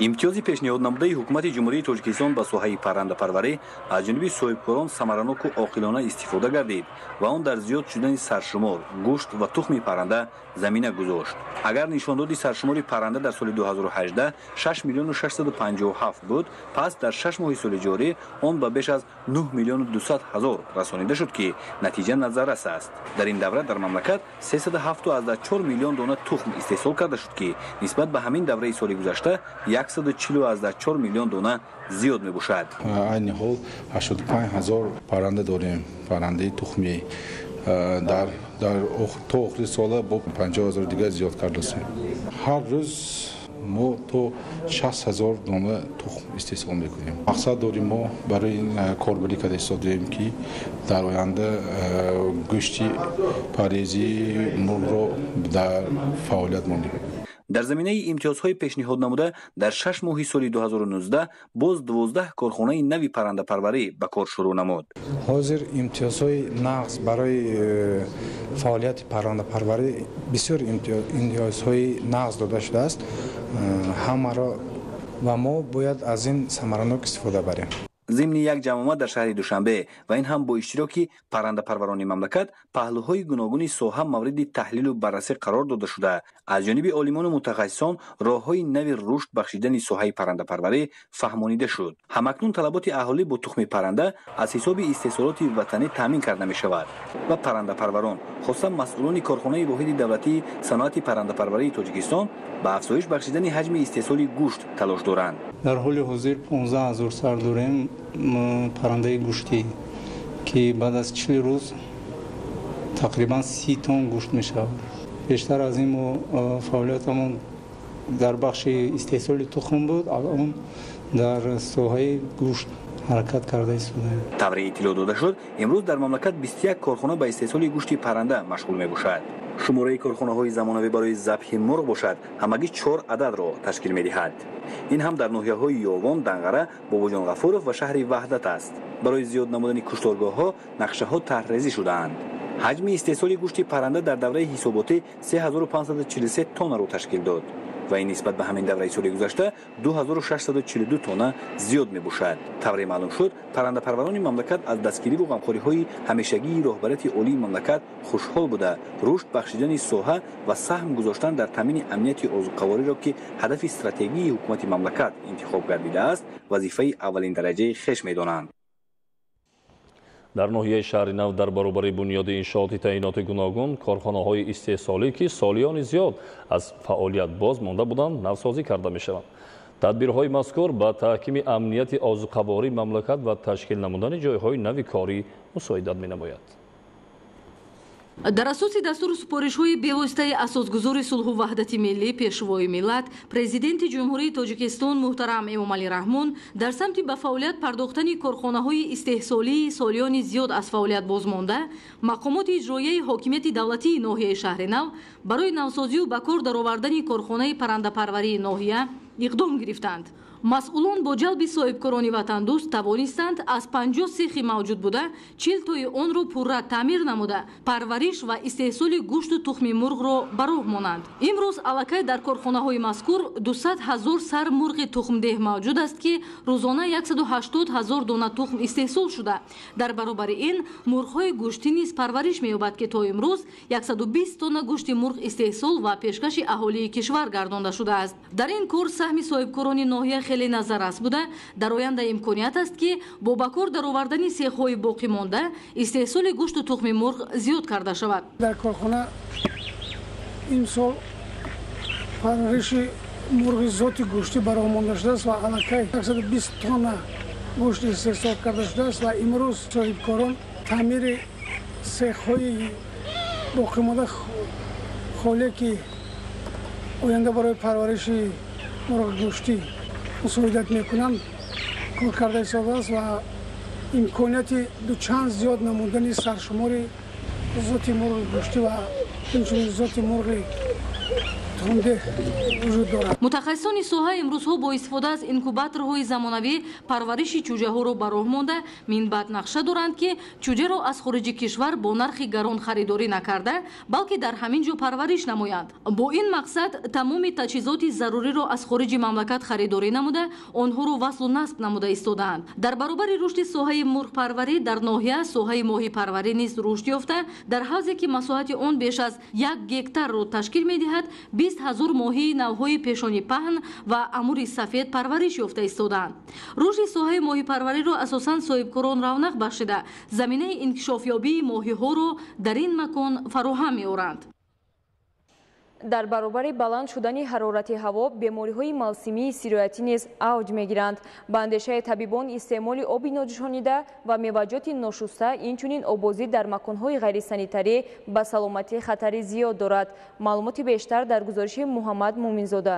имтиёзи пешниҳод намудаи ҳукумати ҷумҳурии Тоҷикистон ба соҳаи паррандапарварӣ аз ҷониби соҳибкорон самараноку оқилона истифода гардид ва он дар зиёд шудани саршумор, гӯшт ва тухми парранда замина гузошт. агар нишондоди саршумори парранда дар соли 2018 6 миллиону 657 буд, пас дар 6 моҳи соли ҷорӣ он ба беш аз 9 миллиону 200 ҳазор расонида шуд ки натиҷа назаррас аст. дар ин давра дар мамлакат 307,4 миллион дона тухм истеҳсол карда шуд ки нисбат ба ҳамин давраи соли гузашта 140,4 миллион дона зиёд мебошад. айни ҳол 85 ҳазор парранда дорем, паррандаи тухмӣ. дар то охири сола бо 50 ҳазор дигар зиёд кардастем. ҳар рӯз мо то 60 ҳазор дона тухм истеҳсол мекунем. мақсад дорем мо барои ин корбарӣ карда истодаем ки дар оянда гӯшти парҳези мурғро дар фаъолият монем. дар заминаи имтиёзҳои пешниҳод намуда дар 6 моҳи соли 2019 боз 12 корхонаи нави паррандапарварӣ ба кор шурӯъ намуд. ҳозир имтиёзҳои нағз барои фаъолияти паррандапарварӣ бисёр имтиёзҳои нағз дода шудааст. ҳамаро و ما باید از این ثمرناک استفاده بریم. ضمن یک جمع در شهر دوشنبه و این هم با اشتراک پرنده پروران مملکت پهلوهای گوناگون ساحه مورد تحلیل و بررسی قرار داده شده. از جانب عالمان و متخصصان راههای نوی رشد بخشیدن ساحه پرنده پروری فهمانیده شد. همکنون طلبات اهالی با تخم پرنده از حساب استحصالات وطنی تامین کرده می شود و پرنده پروران خصوصا مسئولان کارخانه واحد دولتی صنعت پرنده پروری تاجیکستان به افزایش بخشیدن حجم استحصال گوشت تلاش دارند. در حال حاضر 15000 سر داریم پرنده گوشتی که بعد از 40 روز تقریبا 30 تن گوشت می شود. بیشتر از این فعالیتمون در بخش استحصال تخم بود، الان در ساحه گوشت حرکت کرده است. طبری اطلاع داده شد امروز در مملکت 21 کارخانه به استحصال گوشت پرنده مشغول می باشد. شماره کارخانه های زمانوی برای ذبح مرغ باشد همگی 4 عدد را تشکیل می دهد. این هم در ناحیه های یاوان، دنغره، باباجان غفورов و شهر وحدت است. برای زیاد نمودن کشتارگاه ها نقشه ها طرحریزی شده‌اند. حجم استحصال گوشت پرنده در دوره حساباتی 3543 تن را تشکیل داد و این نسبت به همین دوره سال گذشته 2642 تن زیاد می باشد. طوری معلوم شد پرنده پروران مملکت از دستگیری و غمخوری های همیشگی رهبریت عالی مملکت خوشحال بوده رشد بخشیدن ساحه و سهم گذاشتن در تامین امنیت عضوقواری را که هدف استراتژی حکومت مملکت انتخاب گردیده است وظیفه اولین درجه خویش می دانند. در ناحیه شهر نو در برابر بنیاد انشاءات تعیینات گوناگون کارخانه‌های استحصالی که سالیان زیاد از فعالیت باز مانده بودند نوسازی کرده می‌شوند. تدبیرهای مذکور با تحکیم امنیت عضوقواری مملکت و تشکیل نمودن جایهای نوی کاری مساعدت می‌نماید. дар асоси дастури супоришҳои бевоситаи асосгузори сулҳу ваҳдати миллӣ пешвои миллат президенти ҷумҳурии тоҷикистон муҳтарам эмомалӣ раҳмон дар самти ба фаъолият пардохтани корхонаҳои истеҳсолии солиёни зиёд аз фаъолият бозмонда мақомоти иҷроияи ҳокимияти давлатии ноҳияи шаҳри нав барои навсозию ба кор даровардани корхонаи паррандапарварии ноҳия иқдом гирифтанд. масъулон бо ҷалби соҳибкорони ватандӯст тавонистанд аз 50 сехи мавҷуд буда 40 тои онро пурра таъмир намуда парвариш ва истеҳсоли гӯшту тухми мурғро ба роҳ монанд. имрӯз аллакай дар корхонаҳои мазкур 200 000 сар мурғи тухмдеҳ мавҷуд аст ки рӯзона 180 000 дона тухм истеҳсол шуда. дар баробари ин мурғҳои гӯштӣ низ парвариш меёбад ки то имрӯз 120 тонна гӯшти мурғ истеҳсол ва пешкаши аҳолии кишвар гардонда шудааст. дар ин кор саҳми соҳибкорони ноҳия хеле назаррас буда дар оянда имконият аст ки бо ба кор даровардани сехҳои боқӣ монда истеҳсоли гӯшту тухми мурғ зиёд карда шавад. дар корхона имсол парвариши мурғи зоти гӯштӣ бароҳ монда шудааст ва аллакай 120 тонна гӯшт истеҳсол карда шудааст ва имрӯз соҳибкорон таъмири сехҳои боқӣ монда холе ки оянда барои парвариши мурғи гӯштӣ مساعدت میکنم کار کرده حساب است و امکانیت دوچند زیاد نمودن سرشمار ذات مرغ گوشتی و همچنین ذات مرغ мутахассисони соҳа имрӯзҳо бо истифода аз инкубаторҳои замонавӣ парвариши чӯҷаҳоро ба роҳ монда минбаъд нақша доранд ки чӯҷаро аз хориҷи кишвар бо нархи гарон харидорӣ накарда балки дар ҳамин ҷо парвариш намоянд. бо ин мақсад тамоми таҷҳизоти заруриро аз хориҷи мамлакат харидорӣ намуда онҳоро васлу насб намуда истодаанд. дар баробари рушди соҳаи мурғпарварӣ дар ноҳия соҳаи моҳипарварӣ низ рушд ёфта дар ҳавзе ки масоҳати он беш аз 1 гектарро ташкил медиҳад 20 000 моҳии навъҳои пешони паҳн ва амури сафед парвариш ёфта истодаанд. рушди соҳаи моҳипарвариро асосан соҳибкорон равнақ бахшида заминаи инкишофёбии моҳиҳоро дар ин макон фароҳам меоранд. дар баробари баланд шудани ҳарорати ҳаво бемориҳои мавсимии сироятӣ низ авҷ мегиранд. ба андешаи табибон истеъмоли оби ноҷӯшонида ва меваҷоти ношуста инчунин обозӣ дар маконҳои ғайрисанитарӣ ба саломатӣ хатари зиёд дорад. маълумоти бештар дар гузориши муҳаммад муъминзода.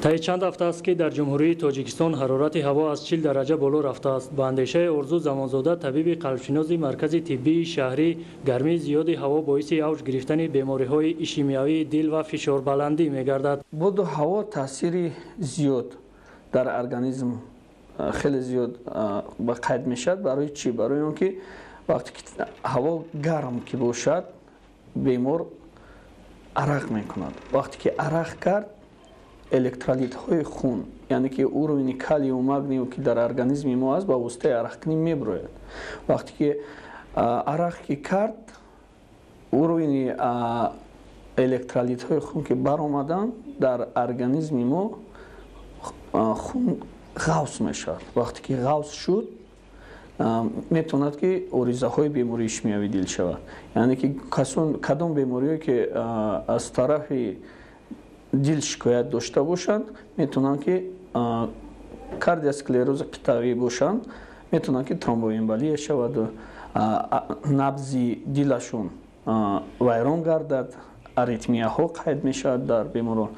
таи чанд ҳафта аст ки дар ҷумҳурии тоҷикистон ҳарорати ҳаво аз 40 дараҷа боло рафтааст. ба андешаи орзу замонзода табиби қалбшиноси маркази тиббии шаҳрӣ гармии зиёди ҳаво боиси авҷ гирифтани бемориҳои ишемиявии дил ва фишорбаландӣ мегардад. буду ҳаво таъсири зиёд дар организм хеле зиёд ба қайд мешавад. барои чӣ? барои он ки вақте ки ҳаво гарм ки бошад бемор арақ мекунад. вақте ки арақ кард электролитҳои хун, яъне ки уровни калиум магниум ки дар организми мо аст ба воситаи арақкунӣ мебирояд. вақте ки арақ ки кард, уровни электролитҳои хун ки баромаданд дар организми мо хун ғавс мешавад. вақте ки ғавс шуд, метавонад ки оризаҳои бемории ишмиявии дил шавад. яъне ки кадом бемориҳое ки аз тарафи дил шикоят дошта бошанд, метавонанд ки кардиосклероза қитъавӣ бошанд, метавонанд ки тромбоэмболия шаваду набзи дилашон вайрон гардад, аритмияҳо қайд мешавад дар беморон.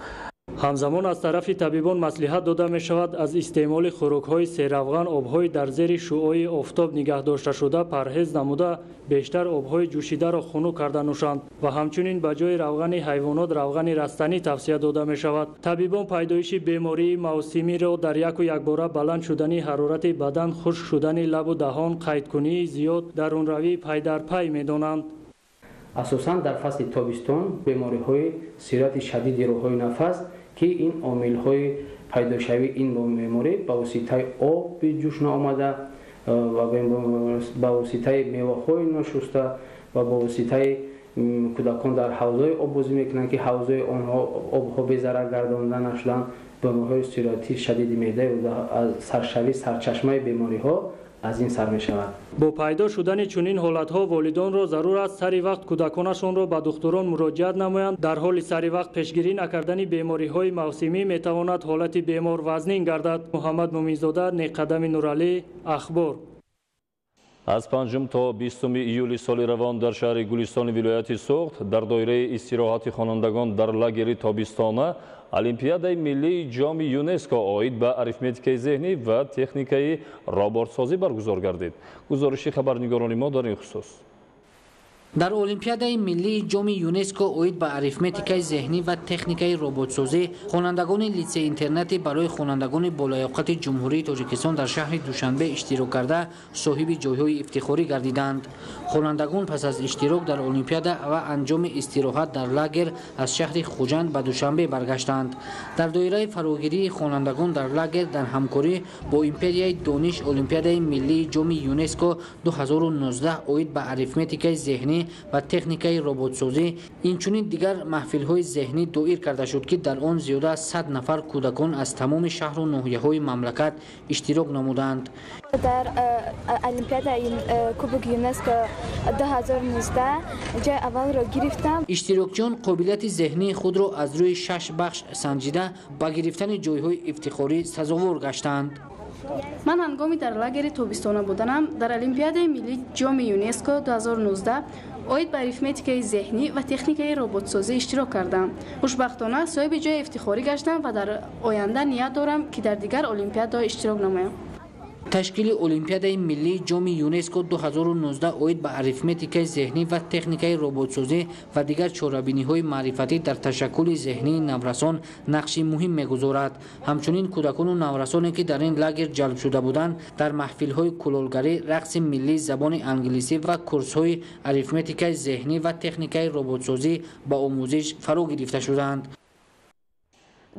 ҳамзамон аз тарафи табибон маслиҳат дода мешавад аз истеъмоли хӯрокҳои серавған, обҳои дар зери шуои офтоб нигаҳ дошташуда парҳез намуда, бештар обҳои ҷӯшидаро хунук карда нӯшанд ва ҳамчунин ба ҷои равғани ҳайвонот равғани растанӣ тавсия дода мешавад. табибон пайдоиши бемории мавсимиро дар яку якбора баланд шудани ҳарорати бадан, хушк шудани лабу даҳон, қайдкунии зиёд, дарунравӣ пай дар пай медонанд. асосан дар фасли тобистон бемориҳои сирати шадиди роҳҳои нафас ки ин омилҳои пайдошавии ин беморӣ ба воситаи оби ҷӯш наомада ва ба воситаи меваҳои ношуста ва ба воситаи кӯдакон дар ҳавзаи об бозӣ мекунанд ки ҳавзаи онҳо обҳо безарар гардонда нашуданд, бемориҳои сирати шадиди меъда саршавӣ сарчашмаи бемориҳо аз ин сар мешавад. бо пайдо шудани чунин ҳолатҳо волидонро зарур аст сари вақт кӯдаконашонро ба духтурон муроҷиат намоянд. дар ҳоли сари вақт пешгирӣ накардани бемориҳои мавсимӣ метавонад ҳолати бемор вазнин гардад. муҳаммад муминзода, неқадами нуралӣ, ахбор. аз 5 то 20 июли соли равон дар шаҳри гулистони вилояти Суғд дар доираи истироҳати хонандагон дар лагери тобистона олимпиадаи миллии ҷоми ЮНЕСКО оид ба арифметикаи зеҳнӣ ва техникаи роботсозӣ баргузор гардид. гузориши хабарнигорони мо дар ин хусус. дар олимпиадаи миллии ҷоми ЮНЕСКО оид ба арифметикаи зеҳнӣ ва техникаи роботсозӣ хонандагони литсеи интернати барои хонандагони болоёқати ҷумҳурии Тоҷикистон дар шаҳри Душанбе иштирок карда соҳиби ҷойҳои ифтихорӣ гардиданд. хонандагон пас аз иштирок дар олимпиада ва анҷоми истироҳат дар лагер аз шаҳри Хуҷанд ба Душанбе баргаштанд. дар доираи фарогирии хонандагон дар лагер дар ҳамкорӣ бо империяи дониш олимпиадаи миллии ҷоми ЮНЕСКО 2019 оид ба арифметикаи зеҳнӣ ва техникаи роботсозӣ инчунин дигар маҳфилҳои зеҳнӣ доир карда шуд ки дар он зиёда аз 100 нафар кӯдакон аз тамоми шаҳру ноҳияҳои мамлакат иштирок намуданд. дар олимпиадаи кубок ЮНЕСКО 2019 ҷои аввалро гирифтам. иштирокчиён қобилияти зеҳнии худро аз рӯи 6 бахш санҷида ба гирифтани ҷойҳои ифтихорӣ сазовор гаштанд. ман ҳангоми дар лагери тобистона буданам дар олимпиадаи миллии ҷоми ЮНЕСКО 2019 оид ба арифметикаи зеҳнӣ ва техникаи роботсозӣ иштирок кардам. хушбахтона соҳиби ҷои ифтихорӣ гаштам ва дар оянда ният дорам ки дар дигар олимпиадаҳо иштирок намоям. ташкили олимпиадаи миллии ҷоми ЮНЕСКО 2019 оид ба арифметикаи зеҳнӣ ва техникаи роботсозӣ ва дигар чорабиниҳои маърифатӣ дар ташаккули зеҳнии наврасон нақши муҳим мегузорад. ҳамчунин кӯдакону наврасоне ки дар ин лагер ҷалб шуда буданд дар маҳфилҳои кулолгарӣ, рақси миллии забони англисӣ ва курсҳои арифметикаи зеҳнӣ ва техникаи роботсозӣ ба омӯзиш фаро гирифта шуданд.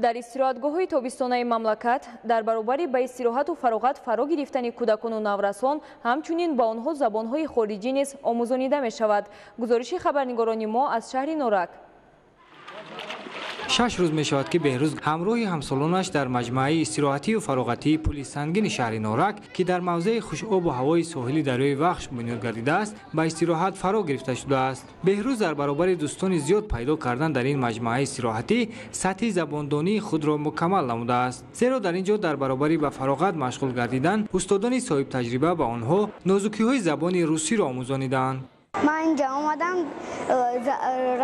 дар истироҳатгоҳҳои тобистонаи мамлакат дар баробари ба истироҳату фароғат фаро гирифтани кӯдакону наврасон ҳамчунин ба онҳо забонҳои хориҷӣ низ омӯзонида мешавад. гузориши хабарнигорони мо аз шаҳри Норак. 6 рӯз мешавад ки беҳрӯз ҳамроҳи ҳамсолонаш дар маҷмӯаи истироҳатию фароғатии пули сангини шаҳри Норак ки дар мавзеи хушобу ҳавои соҳили дарёи Вахш бунёд гардидааст ба истироҳат фаро гирифта шудааст. беҳрӯз дар баробари дӯстони зиёд пайдо кардан дар ин маҷмӯаи истироҳатӣ сатҳи забондонии худро мукаммал намудааст. зеро дар ин ҷо дар баробари ба фароғат машғул гардидан устодони соҳибтаҷриба ба онҳо нозукиҳои забони русиро омӯзониданд. من اینجا اومدم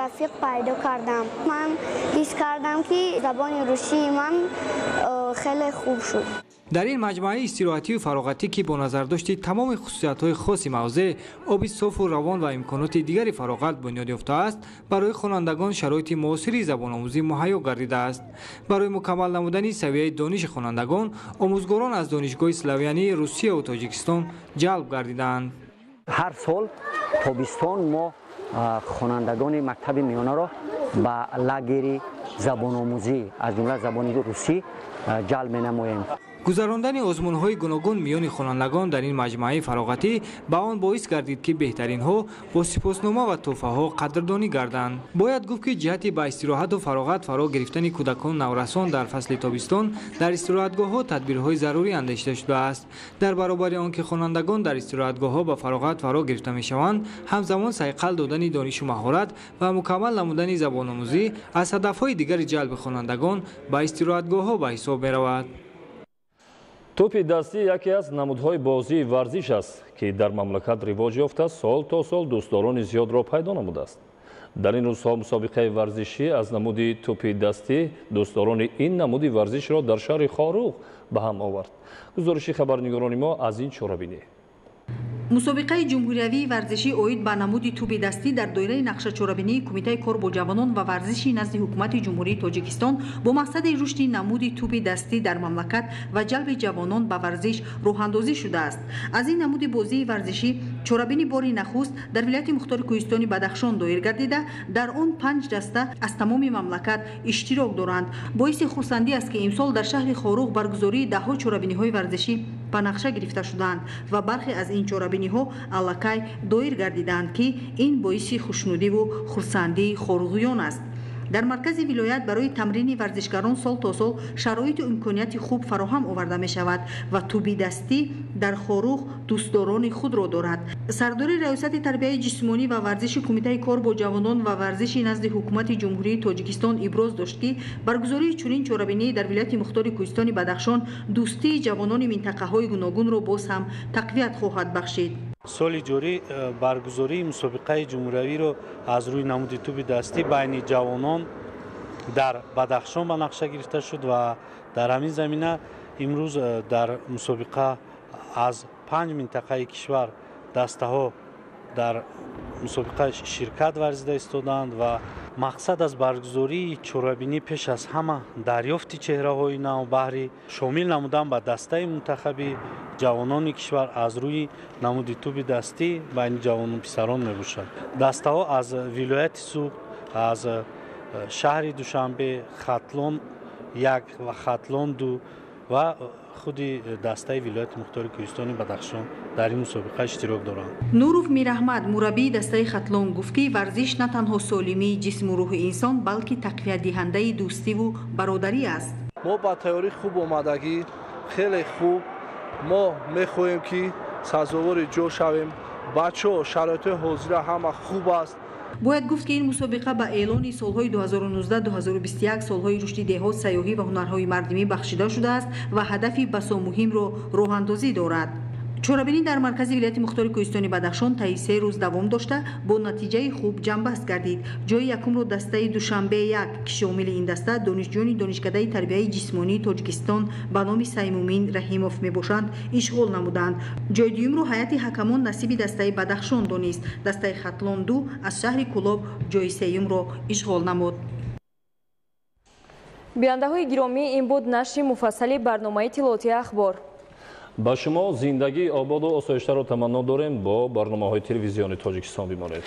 رفیق پیدا کردم. من حس کردم که زبان روسی من خیلی خوب شد. در این مجموعه استراحتی و فراغتی که با نظر داشتی تمام خصوصیت‌های خاص موضع آب صاف و روان و امکانات دیگری فراغت بنیاد یافته است، برای خوانندگان شرایط معاصری زبان آموزی مهیا گردیده است. برای مکمل نمودن سویه دانش خوانندگان آموزگاران از دانشگاه اسلاویانی روسیه و تاجیکستان جلب گردیدند. هر سال تابستان ما خوانندگان مکتب میانه را به لاگری забономӯзӣ аз ҷумла забони русӣ ҷалб менамоем. гузарондани озмунҳои гуногун миёни хонандагон дар ин маҷмӯаи фароғатӣ ба он боис гардид ки беҳтаринҳо бо сипоснома ва тӯҳфаҳо қадрдонӣ гарданд. Бояд гуфт ки ҷиҳати ба истироҳату фароғат фаро гирифтани кӯдакон наврасон дар фасли тобистон дар истироҳатгоҳҳо тадбирҳои зарурӣ андешида шудааст. Дар баробари он ки хонандагон дар истироҳатгоҳҳо ба фароғат фаро гирифта мешаванд, ҳамзамон сайқал додани донишу маҳорат ва мукаммал намудани забономӯзӣ аз ҳадафҳои дигари ҷалби хонандагон ба истироҳатгоҳҳо ба ҳисоб меравад. тӯпи дастӣ яке аз намудҳои бозии варзиш аст, ки дар мамлакат ривоҷ ёфта сол то сол дӯстдорони зиёдро пайдо намудааст. дар ин рӯзҳо мусобиқаи варзишӣ аз намуди тӯпи дастӣ дӯстдорони ин намуди варзишро дар шаҳри Хоруғ ба ҳам овард. гузориши хабарнигорони мо аз ин чорабинӣ. мусобиқаи ҷумҳуриявии варзишӣ оид ба намуди тӯби дастӣ дар доираи нақшачорабинии Кумитаи кор бо ҷавонон ва варзиши назди ҳукумати ҷумҳурии Тоҷикистон бо мақсади рушди намуди тӯби дастӣ дар мамлакат ва ҷалби ҷавонон ба варзиш роҳандозӣ шудааст. аз ин намуди бозии варзишӣ чорабини бори нахуст дар вилояти мухтори Кӯҳистони Бадахшон доир гардида, дар он 5 даста аз тамоми мамлакат иштирок доранд. боиси хурсандӣ аст ки имсол дар шаҳри Хоруғ баргузории даҳҳо чорабиниҳои варзишӣ ба нақша гирифта шуданд ва бархе аз ин чорабиниҳо аллакай доир гардиданд ки ин боиси хушнудиву хурсандии хоруғиён аст. дар маркази вилоят барои тамрини варзишгарон сол то сол шароиту имконияти хуб фароҳам оварда мешавад ва тӯби дастӣ дар Хоруғ дӯстдорони худро дорад. сардори раёсати тарбияи ҷисмонӣ ва варзиши Кумитаи кор бо ҷавонон ва варзиши назди ҳукумати ҷумҳурии Тоҷикистон иброз дошт ки баргузории чунин чорабинӣ дар вилояти мухтори Кӯҳистони Бадахшон дӯстии ҷавонони минтақаҳои гуногунро боз ҳам тақвият хоҳад бахшид. соли ҷорӣ баргузории мусобиқаи ҷумҳуриявиро аз рӯи намуди тӯби дастӣ байни ҷавонон дар Бадахшон ба нақша гирифта шуд ва дар ҳамин замина имрӯз дар мусобиқа аз 5 минтақаи кишвар дастаҳо дар мусобиқа ширкат варзида истоданд ва мақсад аз баргузории чорабинӣ пеш аз ҳама дарёфти чеҳраҳои нав баҳри шомил намудан ба дастаи мунтахаби ҷавонони кишвар аз рӯи намуди тӯби дастӣ байни ҷавону писарон мебошад. дастаҳо аз вилояти Суғд, аз шаҳри Душанбе, Хатлон 1 ва Хатлон 2 ва худи дастаи вилояти мухтори Кӯҳистони Бадахшон дар ин мусобиқа иштирок доранд. Нуров Мираҳмад, мураббии дастаи Хатлон гуфт ки варзиш на танҳо солимии ҷисму рӯҳи инсон, балки тақвиятдиҳандаи дӯстиву бародарӣ аст. мо ба тайёрӣ хуб омадагӣ, хеле хуб. мо мехоҳем ки сазовори ҷо шавем. бачаҳо шароитҳои ҳозира ҳама хуб аст. бояд гуфт ки ин мусобиқа ба эълони солҳои 2019-2021 солҳои рушди деҳот, сайёҳӣ ва ҳунарҳои мардимӣ бахшида шудааст ва ҳадафи басомуҳимро роҳандозӣ дорад. чорабинӣ дар маркази вилояти мухтори Кӯҳистони Бадахшон таи 3 рӯз давом дошта бо натиҷаи хуб ҷамъбаст гардид. ҷои якумро дастаи Душанбе 1 ки шомили ин даста донишҷӯёни донишкадаи тарбияи ҷисмонии Тоҷикистон ба номи Саймумин Раҳимов мебошанд, ишғол намуданд. ҷои дуюмро ҳайати ҳакамон насиби дастаи Бадахшон донист. дастаи Хатлон 2 аз шаҳри Кӯлоб ҷои сеюмро ишғол намуд. бинандаҳои гиромӣ, ин буд нашри муфассали барномаи тиловати ахбор. ба шумо зиндагии ободу осоиштаро таманно дорем. бо барномаҳои телевизиони Тоҷикистон бимонед.